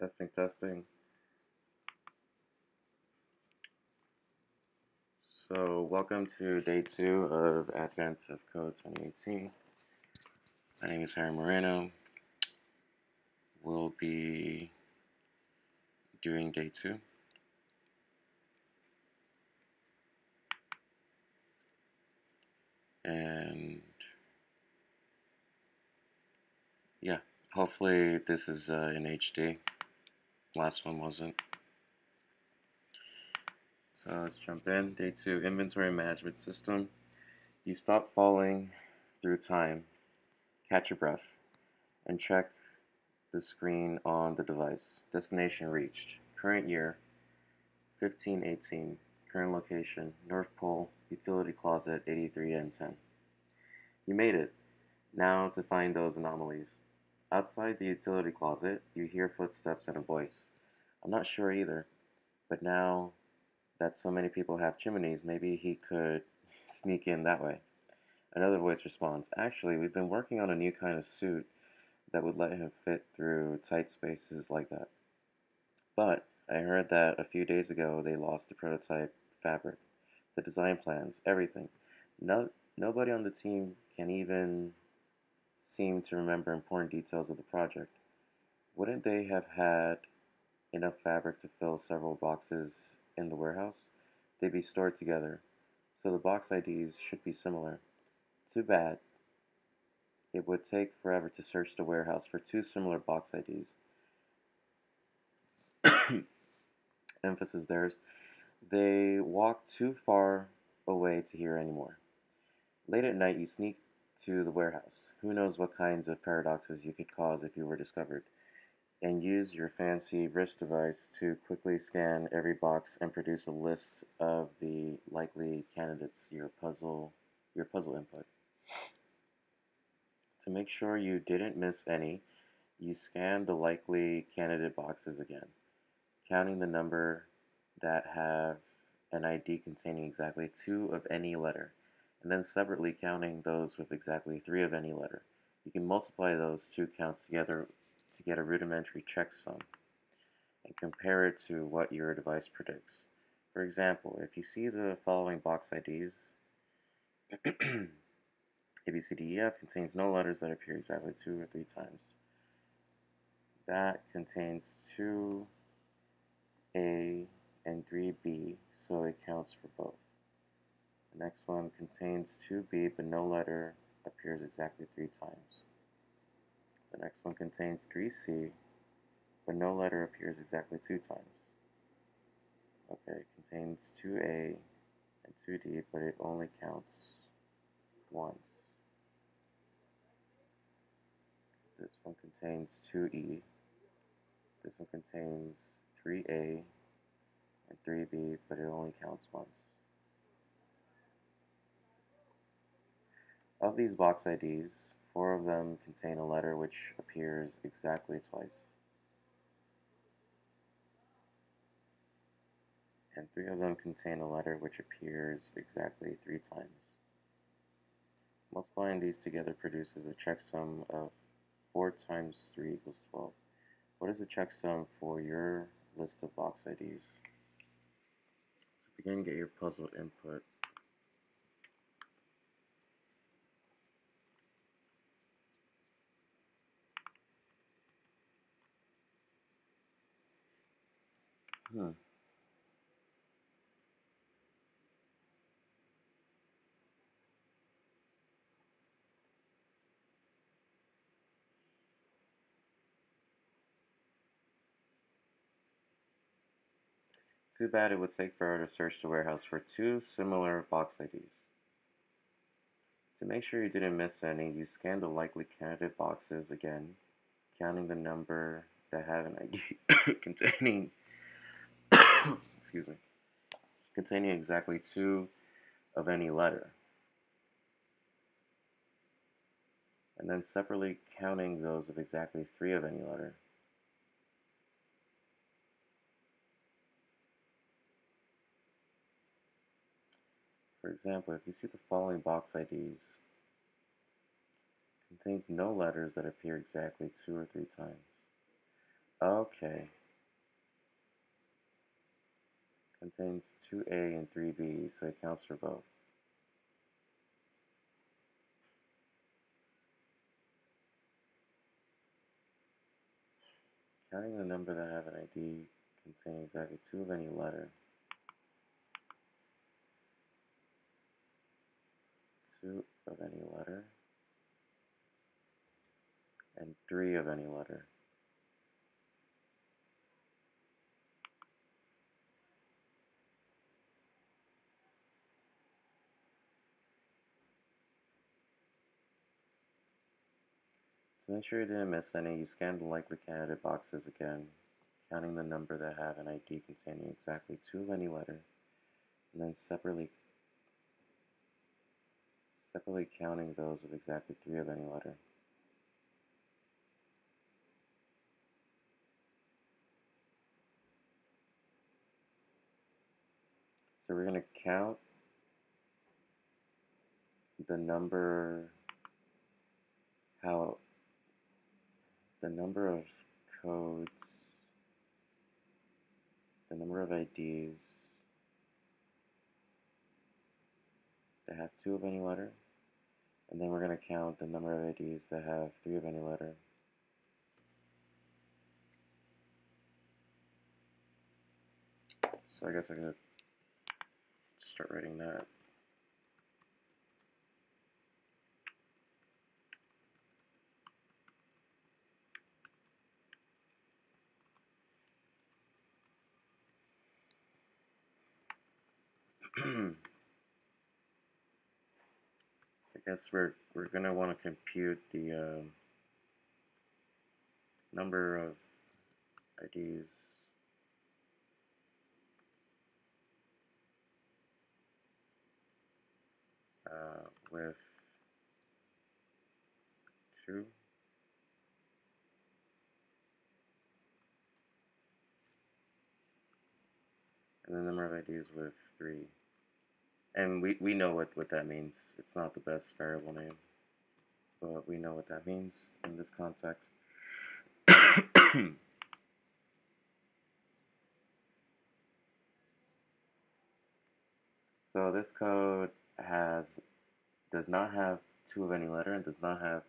Testing, testing. So, welcome to day two of Advent of Code 2018. My name is Harry Moreno. We'll be doing day two. And yeah, hopefully this is in HD. Last one wasn't. So, let's jump in. Day two, Inventory Management System. You stop falling through time, catch your breath, and check the screen on the device. Destination reached. Current year, 1518. Current location, North Pole, utility closet 83N10. You made it. Now to find those anomalies. Outside the utility closet, you hear footsteps and a voice. I'm not sure either, but now that so many people have chimneys, maybe he could sneak in that way. Another voice responds, actually, we've been working on a new kind of suit that would let him fit through tight spaces like that. But I heard that a few days ago they lost the prototype fabric, the design plans, everything. No, nobody on the team can even seem to remember important details of the project. Wouldn't they have had enough fabric to fill several boxes in the warehouse? They'd be stored together, so the box IDs should be similar. Too bad. It would take forever to search the warehouse for two similar box IDs. Emphasis theirs. They walked too far away to hear anymore. Late at night, you sneak to the warehouse. Who knows what kinds of paradoxes you could cause if you were discovered, and use your fancy wrist device to quickly scan every box and produce a list of the likely candidates your puzzle input. To make sure you didn't miss any, you scan the likely candidate boxes again, counting the number that have an ID containing exactly two of any letter, and then separately counting those with exactly three of any letter. You can multiply those two counts together to get a rudimentary checksum and compare it to what your device predicts. For example, if you see the following box IDs, ABCDEF contains no letters that appear exactly two or three times. That contains 2A and 3B, so it counts for both. The next one contains 2B, but no letter appears exactly three times. The next one contains 3C, but no letter appears exactly two times. Okay, it contains 2A and 2D, but it only counts once. This one contains 2E. This one contains 3A and 3B, but it only counts once. Of these box IDs, four of them contain a letter which appears exactly twice, and three of them contain a letter which appears exactly three times. Multiplying these together produces a checksum of 4 times 3 equals 12. What is the checksum for your list of box IDs? So begin to get your puzzle input. Hmm. Too bad it would take forever to search the warehouse for two similar box IDs. To make sure you didn't miss any, you scan the likely candidate boxes again, counting the number that have an ID containing excuse me, containing exactly two of any letter, and then separately counting those of exactly three of any letter. For example, if you see the following box IDs, contains no letters that appear exactly two or three times. Okay. Contains 2A and 3B, so it counts for both. Counting the number that have an ID containing exactly 2 of any letter. 2 of any letter. And 3 of any letter. To make sure you didn't miss any, you scan the likely candidate boxes again, counting the number that have an ID containing exactly 2 of any letter, and then separately counting those with exactly 3 of any letter. So we're going to count the number of codes, the number of IDs that have 2 of any letter, and then we're going to count the number of IDs that have 3 of any letter. So I guess I'm going to start writing that. I guess we're gonna want to compute the number of IDs with 2 and the number of IDs with 3. And we know what that means. It's not the best variable name, but we know what that means in this context. So this code does not have 2 of any letter and does not have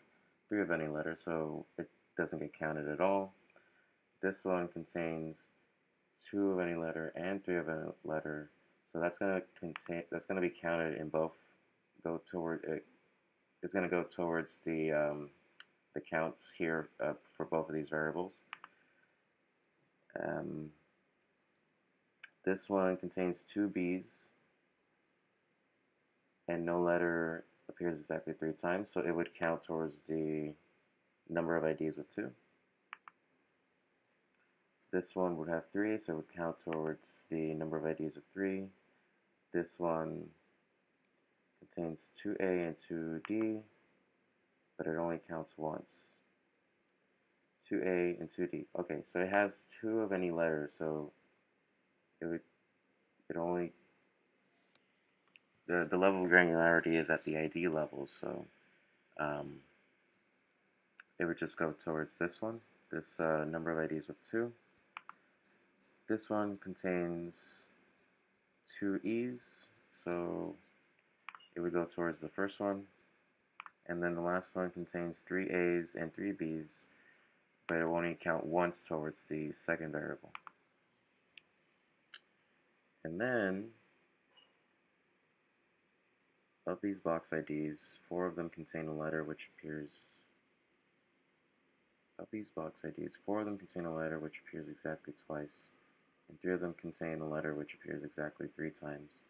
3 of any letter, so it doesn't get counted at all. This one contains 2 of any letter and 3 of any letter, so that's gonna be counted in both. Go toward it. It's gonna go towards the counts here for both of these variables. Um, this one contains 2 B's and no letter appears exactly 3 times, so it would count towards the number of IDs with 2. This one would have 3, so it would count towards the number of IDs with 3. This one contains 2A and 2D, but it only counts once. 2A and 2D. Okay, so it has 2 of any letter, so it only the level of granularity is at the ID level, so it would just go towards this one, this number of IDs with 2. This one contains 2 E's, so it would go towards the first one. And then the last one contains 3 A's and 3 B's, but it will only count once towards the second variable. And then, of these box IDs, 4 of them contain a letter which appears exactly twice, and 3 of them contain a letter which appears exactly 3 times.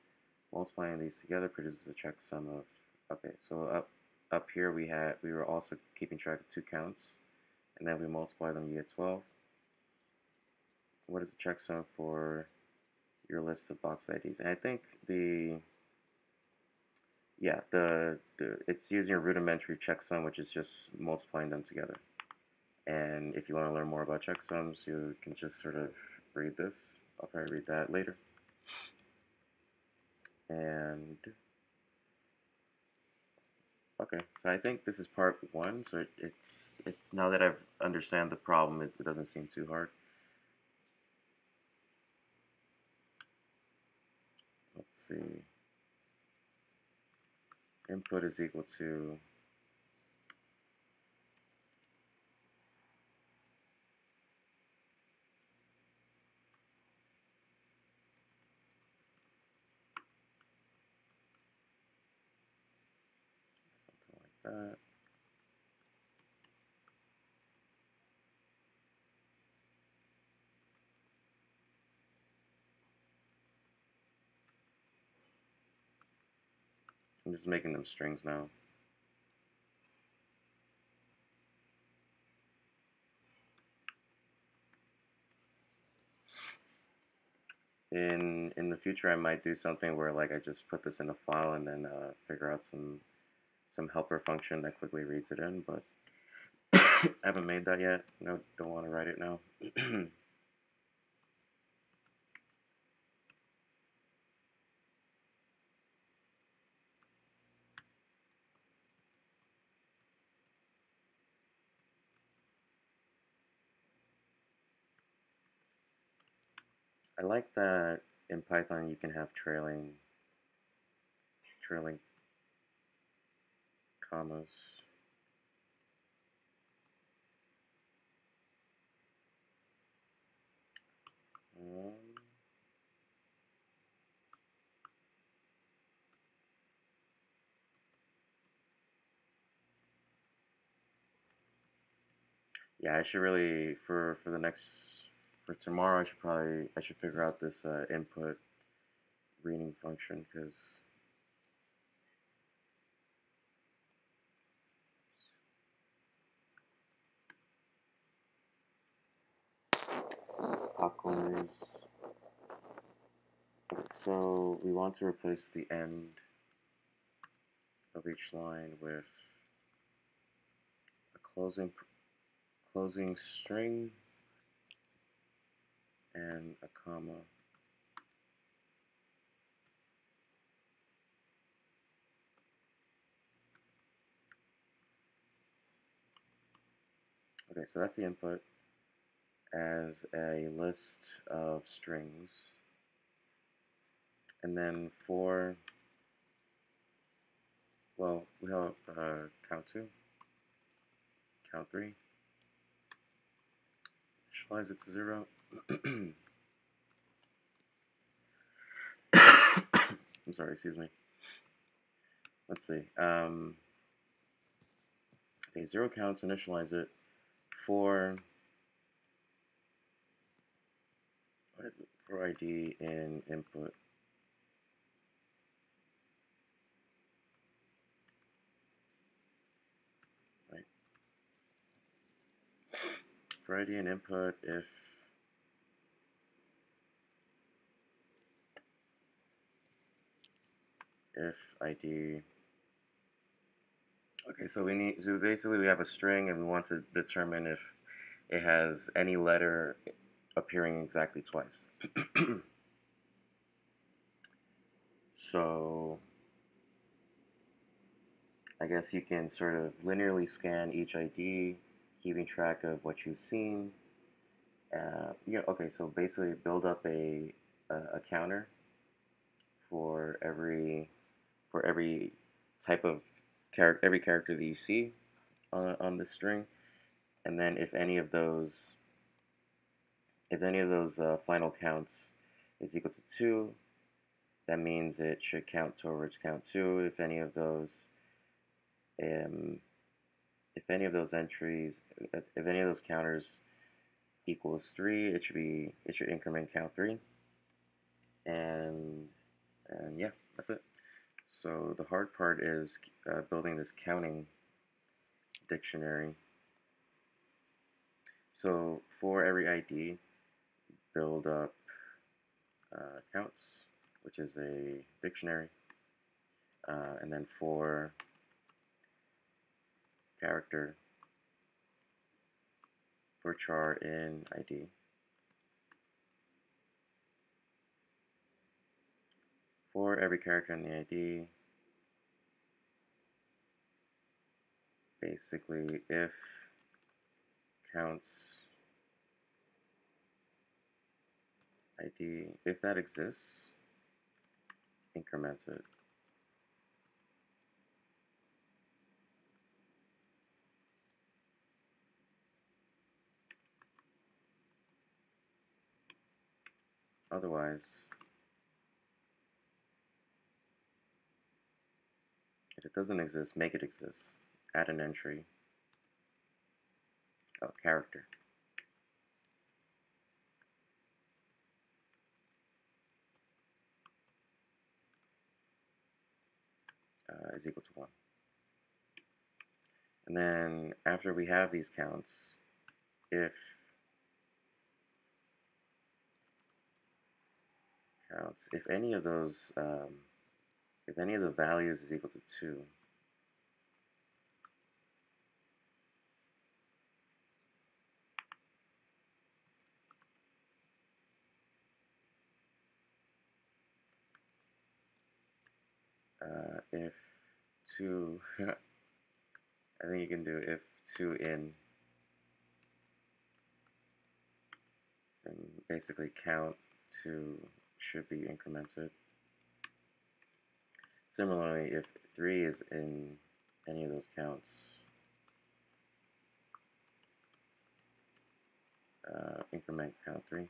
Multiplying these together produces a checksum of, okay, so up here we were also keeping track of 2 counts, and then we multiply them, you get 12. What is the checksum for your list of box IDs? And I think it's using a rudimentary checksum, which is just multiplying them together. And if you want to learn more about checksums, you can just sort of read this. I'll probably read that later. And Okay, so I think this is part one. So it's now that I've understand the problem, it doesn't seem too hard. Let's see. Input is equal to something like that. I'm just making them strings now. In the future, I might do something where like I just put this in a file and then figure out some helper function that quickly reads it in. But I haven't made that yet. No, don't want to write it now. I like that in Python you can have trailing commas. Um, yeah, I should really for the next for tomorrow. I should figure out this input reading function because popcorners. Okay, so we want to replace the end of each line with a closing string and a comma. Okay, so that's the input as a list of strings. And then we have count 2, count 3, initialize it to 0. I'm sorry, excuse me. Let's see. Okay, 0 counts, initialize it. For ID in input. Right. For ID in input, if ID. Okay, so basically we have a string and we want to determine if it has any letter appearing exactly twice. So I guess you can sort of linearly scan each ID, keeping track of what you've seen. Yeah, okay, so basically build up a counter for every type of every character that you see on the string, and then if any of those final counts is equal to 2, that means it should count towards count 2. Um, if any of those entries, if any of those counters equals 3, it should increment count 3, and yeah, that's it. So the hard part is building this counting dictionary. So for every ID, build up counts, which is a dictionary, and then for character, for char in ID. For every character in the ID, basically if counts ID, if that exists, increments it. Otherwise, if it doesn't exist, make it exist. Add an entry. Oh, character. Is equal to 1. And then after we have these counts, if any of those, if any of the values is equal to 2, if 2, I think you can do if 2 in, then basically count 2 should be incremented. Similarly, if 3 is in any of those counts, increment count 3.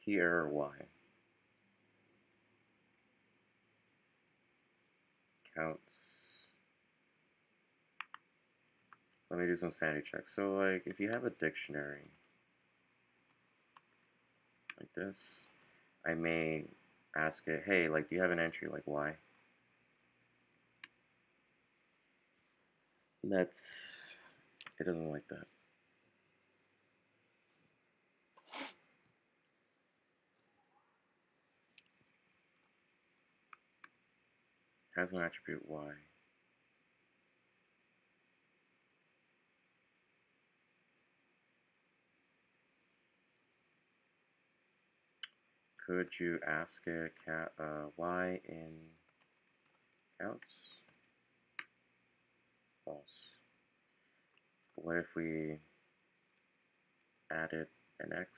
Key error Y. Counts. Let me do some sanity checks. So, like, if you have a dictionary like this, I may ask it, hey, like, do you have an entry like Y? It doesn't like that. Has an attribute Y. Could you ask it Y in counts? False. What if we added an X?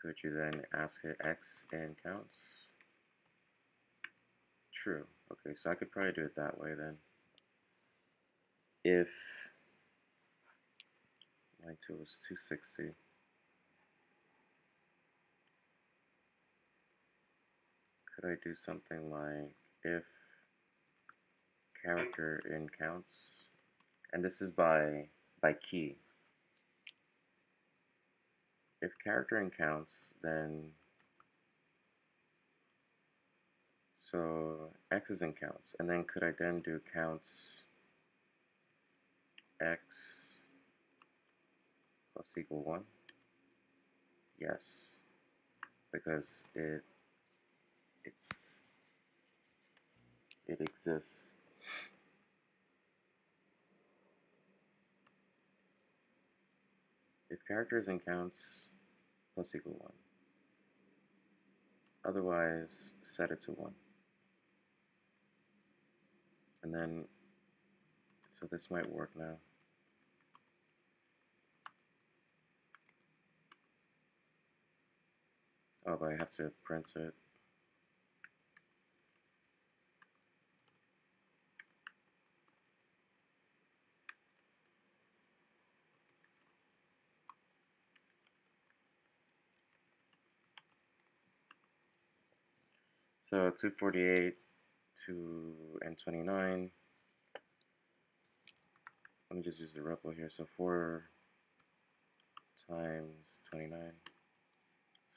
Could you then ask it X in counts? True. Okay, so I could probably do it that way then. If line 2 was 260, could I do something like if character in counts, and this is by key. If character in counts, then so X is in counts, and then could I then do counts X plus equal 1? Yes, because it exists. If character is in counts, plus equal 1. Otherwise, set it to 1. And then, so this might work now. Oh, but I have to print it. So 248 and 29. Let me just use the REPL here. So 4 times 29.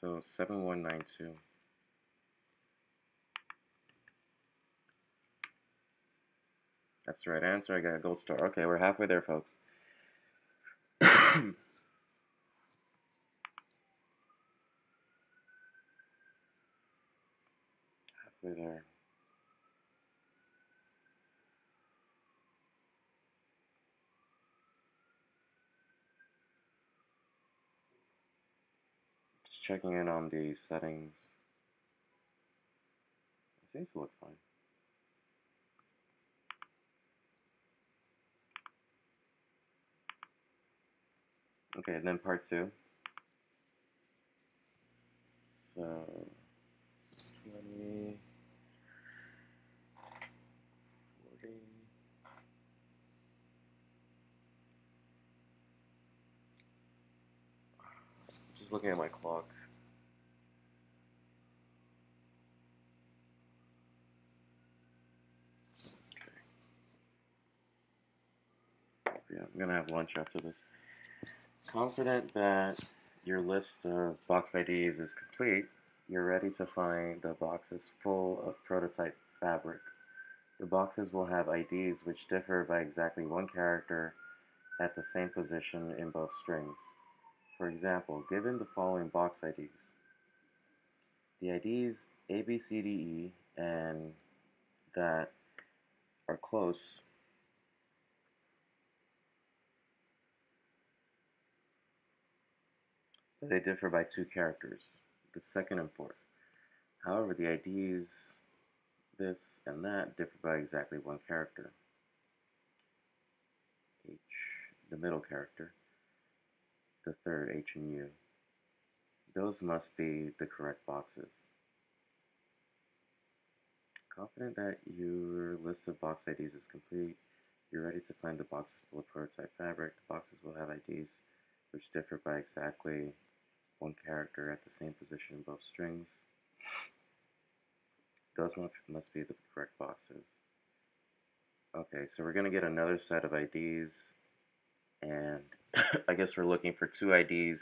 So 7192. That's the right answer. I got a gold star. Okay, we're halfway there, folks. halfway there. Just checking in on the settings. It seems to look fine. Okay, and then part two. So 20, 40. Just looking at my clock. Okay. Yeah, I'm gonna have lunch after this. Confident that your list of box IDs is complete, you're ready to find the boxes full of prototype fabric. The boxes will have IDs which differ by exactly one character at the same position in both strings. For example, given the following box IDs, the IDs A, B, C, D, E, and that are close, but they differ by two characters, the second and fourth. However, the IDs this and that differ by exactly one character, H, the middle character, the third, H and U. Those must be the correct boxes. Confident that your list of box IDs is complete, you're ready to find the boxes full of prototype fabric. The boxes will have IDs which differ by exactly one character at the same position in both strings. Those must be the correct boxes. Okay, so we're going to get another set of IDs, and I guess we're looking for two IDs,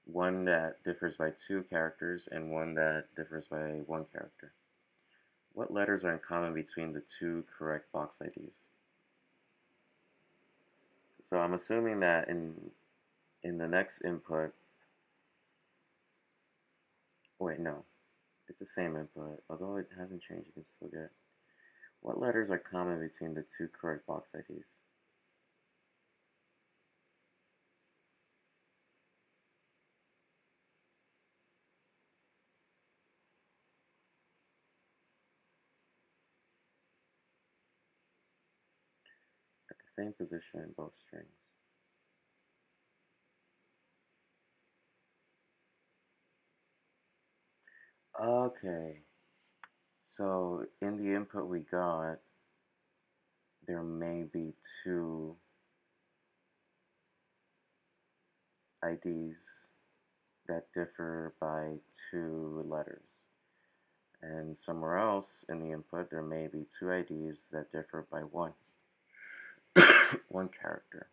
one that differs by two characters and one that differs by one character. What letters are in common between the two correct box IDs? So I'm assuming that in the next input, wait, no, it's the same input, although it hasn't changed, you can still get. What letters are common between the two correct box IDs? At the same position in both strings. Okay, so in the input we got, there may be two IDs that differ by two letters. And somewhere else in the input, there may be two IDs that differ by one, one character.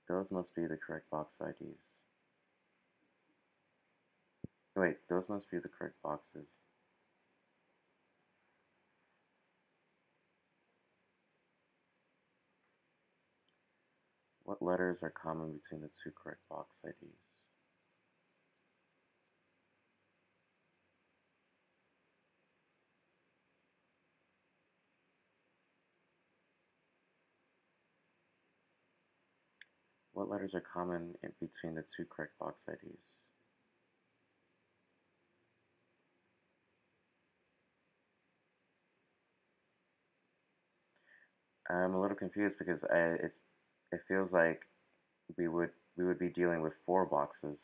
Those must be the correct box IDs. Wait, those must be the correct boxes. What letters are common between the two correct box IDs? What letters are common between the two correct box IDs? I'm a little confused because it feels like we would be dealing with four boxes.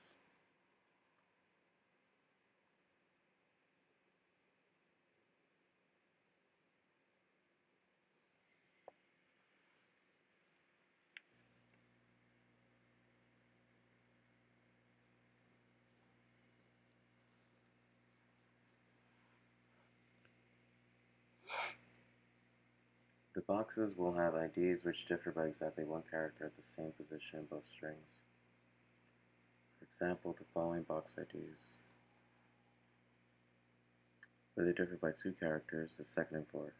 The boxes will have IDs which differ by exactly one character at the same position in both strings. For example, the following box IDs, where they differ by two characters, the second and fourth.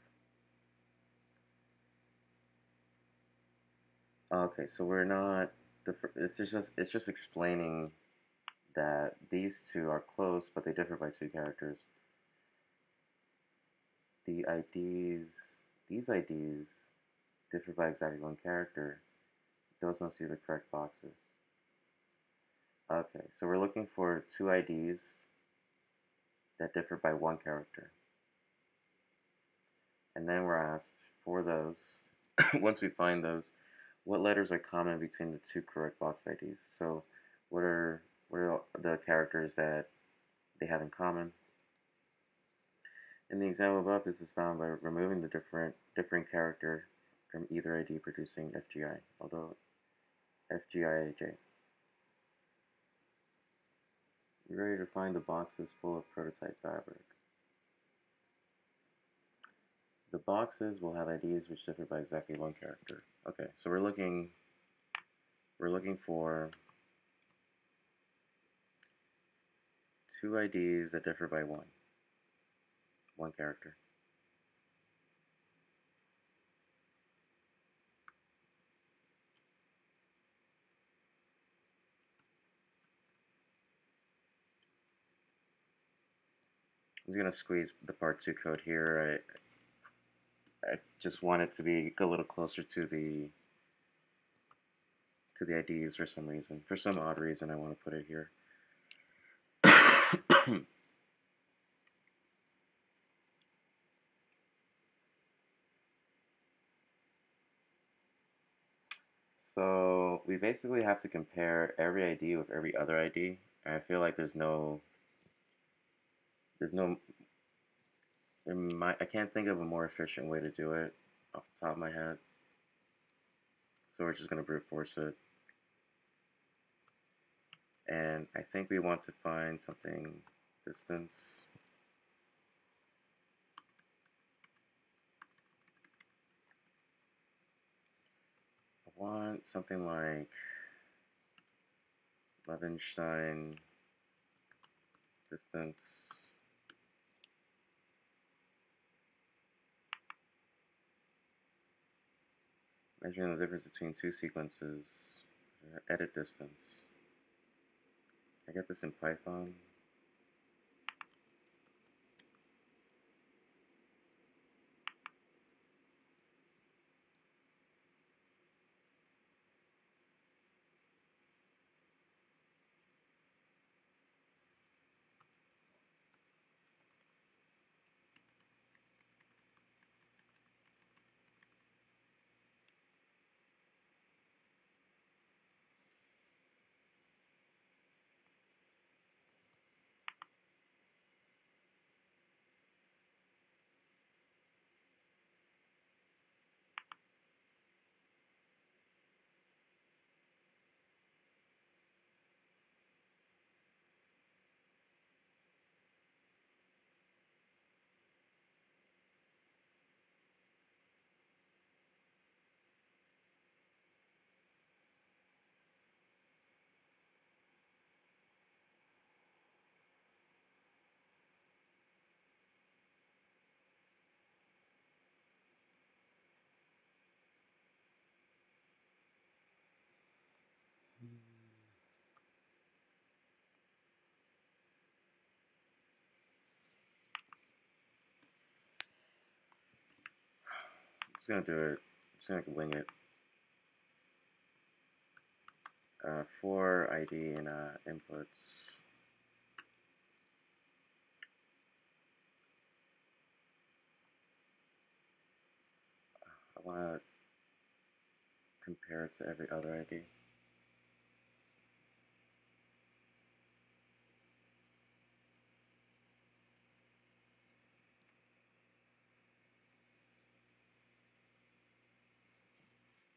Okay, so we're not it's just explaining that these two are close, but they differ by two characters. The IDs, these IDs differ by exactly one character. Those must be the correct boxes. Okay, so we're looking for two IDs that differ by one character. And then we're asked for those, once we find those, what letters are common between the two correct box IDs? So what are the characters that they have in common? In the example above, this is found by removing the differing character from either ID producing FGI, although FGIAJ. You're ready to find the boxes full of prototype fabric. The boxes will have IDs which differ by exactly one character. Okay, so we're looking for two IDs that differ by one character. I'm just gonna squeeze the part 2 code here. I just want it to be a little closer to the IDs for some reason. For some odd reason, I want to put it here. So we basically have to compare every ID with every other ID. And I feel like there's no, I can't think of a more efficient way to do it off the top of my head. So we're just gonna brute force it. And I think we want to find something distance. I want something like Levenstein distance. Measuring the difference between two sequences. Edit distance. I get this in Python. I'm just gonna do it. I'm just gonna wing it. For ID and inputs. I want to compare it to every other ID.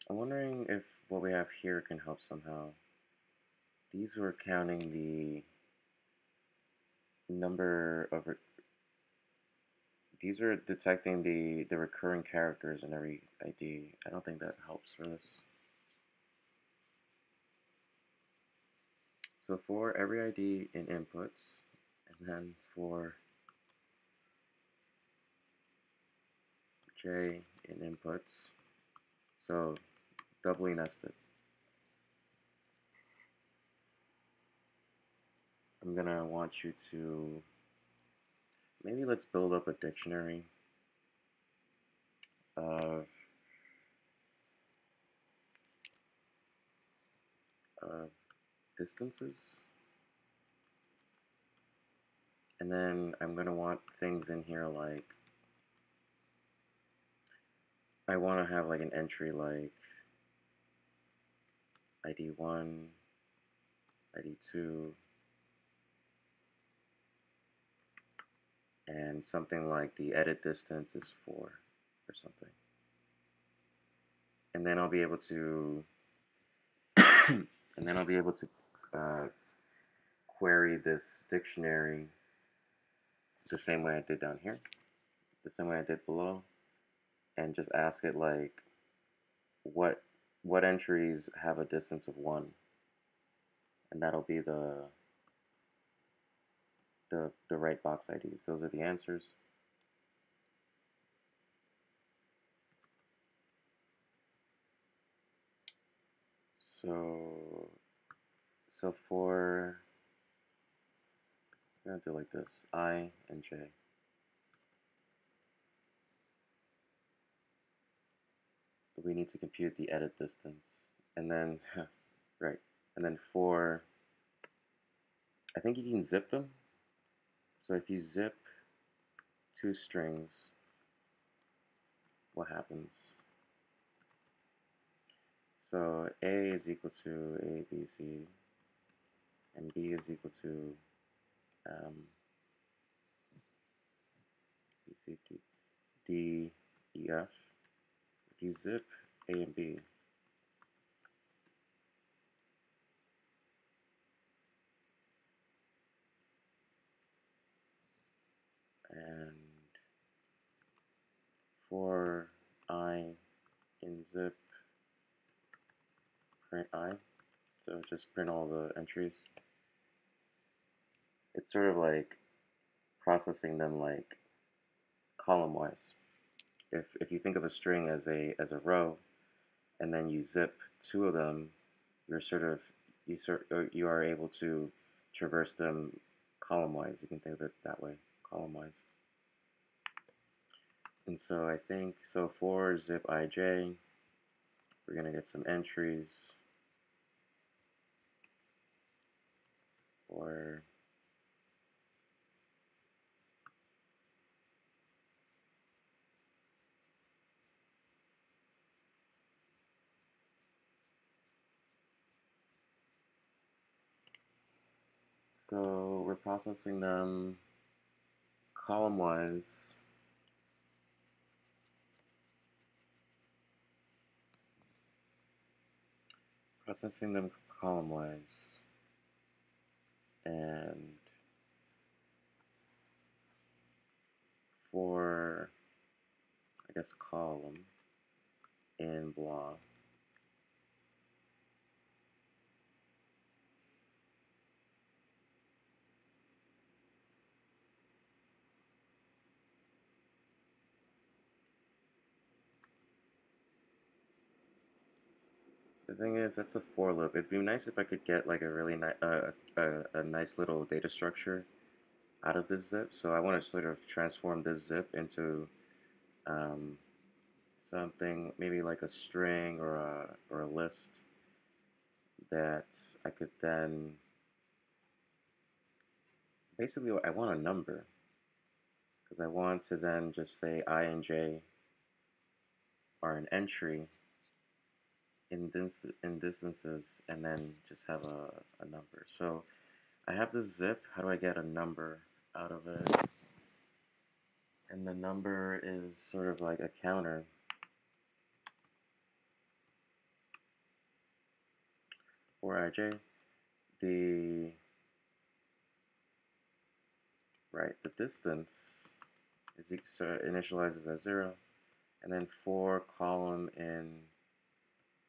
I'm wondering if what we have here can help somehow. These were counting the number of. These are detecting the recurring characters in every ID. I don't think that helps for this. So for every ID in inputs, and then for J in inputs, so doubly nested. I'm gonna want you to, maybe let's build up a dictionary of, of distances. And then I'm gonna want things in here like, I want to have like an entry like ID1, ID2, and something like the edit distance is 4 or something. And then I'll be able to and then I'll be able to query this dictionary the same way I did down here, the same way I did below, and just ask it like what entries have a distance of 1, and that'll be the right box IDs. Those are the answers. So for, I'm gonna do like this, I and J. We need to compute the edit distance, and then right, and then for, I think you can zip them. So if you zip two strings, what happens? So A is equal to A, B, C, and B is equal to B, C, D, E, F. If you zip A and B, and for I in zip, print I, so just print all the entries. It's sort of like processing them like column-wise. If you think of a string as a row, and then you zip two of them, you're sort of you are able to traverse them column-wise. You can think of it that way, column-wise. And so I think, so for zip ij, we're gonna get some entries for so we're processing them column-wise. Processing them column-wise, and for, I guess, column in blah. The thing is, that's a for loop. It'd be nice if I could get like a really nice, a nice little data structure out of this zip. So I want to sort of transform this zip into um, something maybe like a string or a list that I could then, basically I want a number, because I want to then just say I and J are an entry in distances, and then just have a number. So I have this zip. How do I get a number out of it? And the number is sort of like a counter. For ij, the the distance is so initializes as 0, and then for column in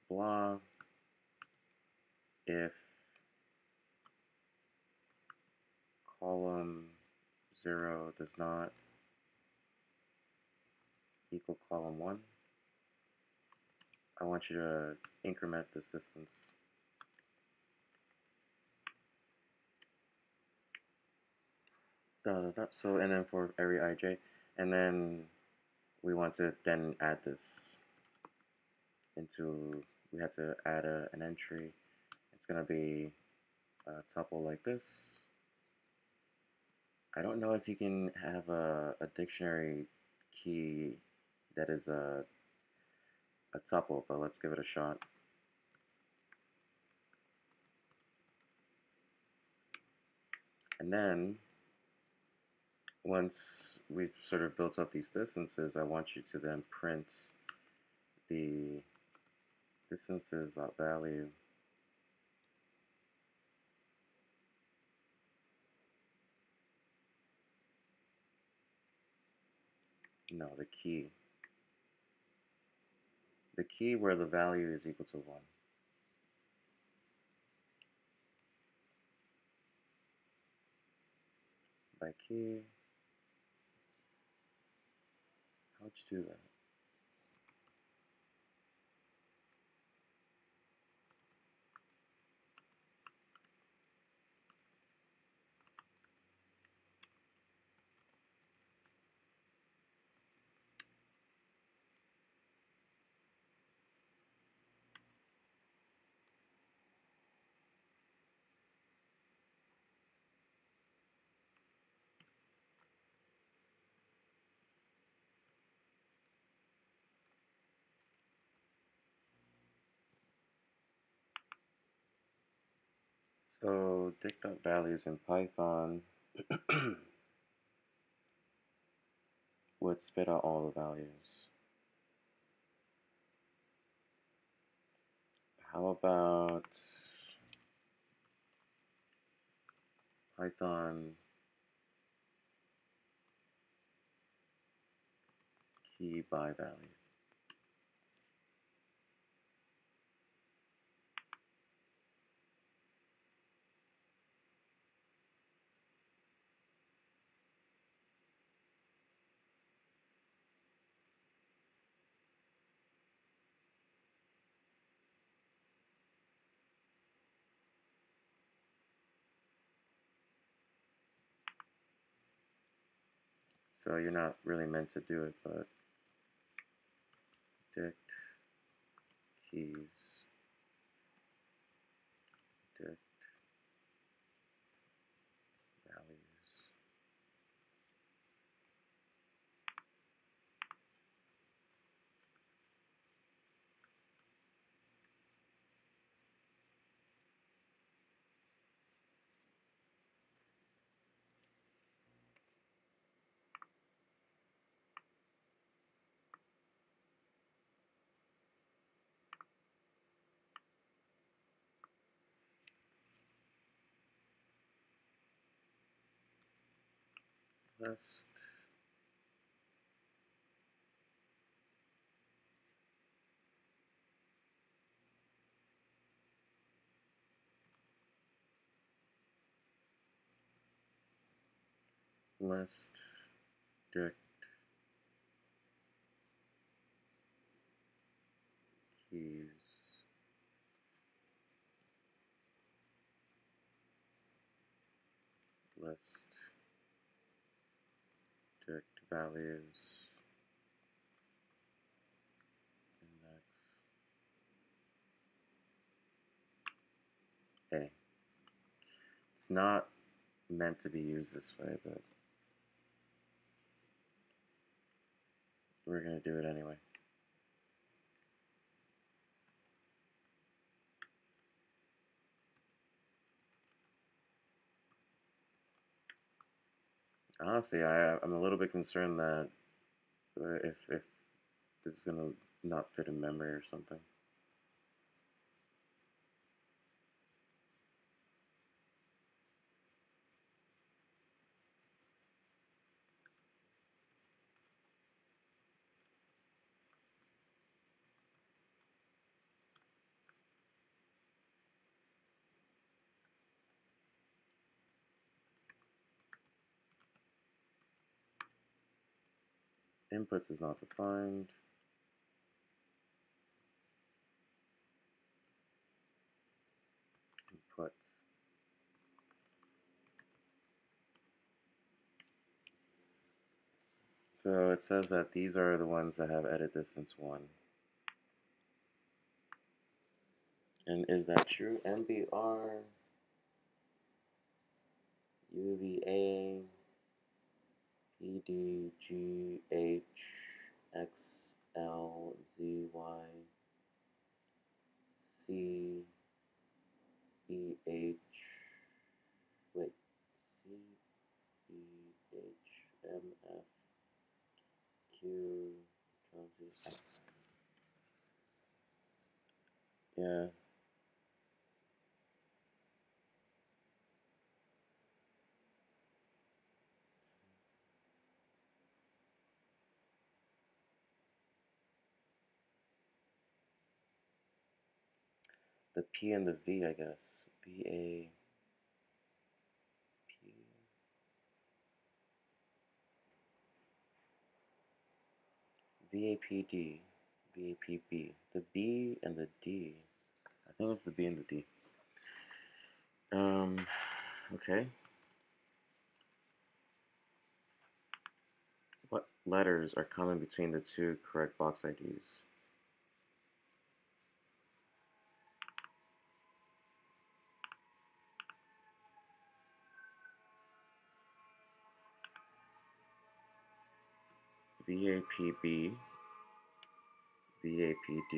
blah, if column 0 does not equal column 1, I want you to increment this distance. So, and then for every ij, and then we want to then add this into, we have to add an entry. It's going to be a tuple like this. I don't know if you can have a dictionary key that is a tuple, but let's give it a shot. And then once we've sort of built up these distances, I want you to then print the distances.value. No, the key. The key where the value is equal to 1. By key, how'd you do that? So dict.values in Python would spit out all the values. How about Python key by value? So you're not really meant to do it, but dict keys, dict values. List, list, dict keys, list, dict values, index, A. It's not meant to be used this way, but we're going to do it anyway. Honestly, I'm a little bit concerned that if this is going to not fit in memory or something. Inputs is not defined. Inputs. So it says that these are the ones that have edit distance 1. And is that true? MBR, UVA, PDGH, XLZY, CBH, wait, CBHMFQ, yeah, the P and the V, I guess. BAP, VAPD, VAPB. The B and the D. I think it's the B and the D. Okay. What letters are common between the two correct box IDs? VAPB, VAPD.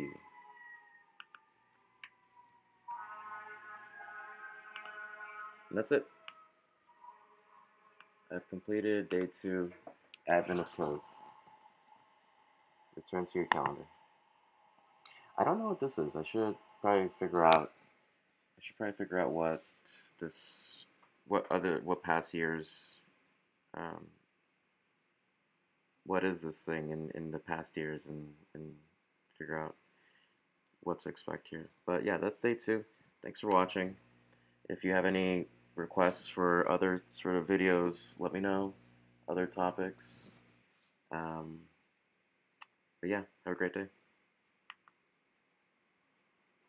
And that's it. I've completed day 2, admin of code. Return to your calendar. I don't know what this is. I should probably figure out. I should probably figure out what this, what past years, um, what is this thing in the past years, and figure out what to expect here. But yeah, that's day 2. Thanks for watching. If you have any requests for other sort of videos, let me know. Other topics. Um, but yeah, have a great day.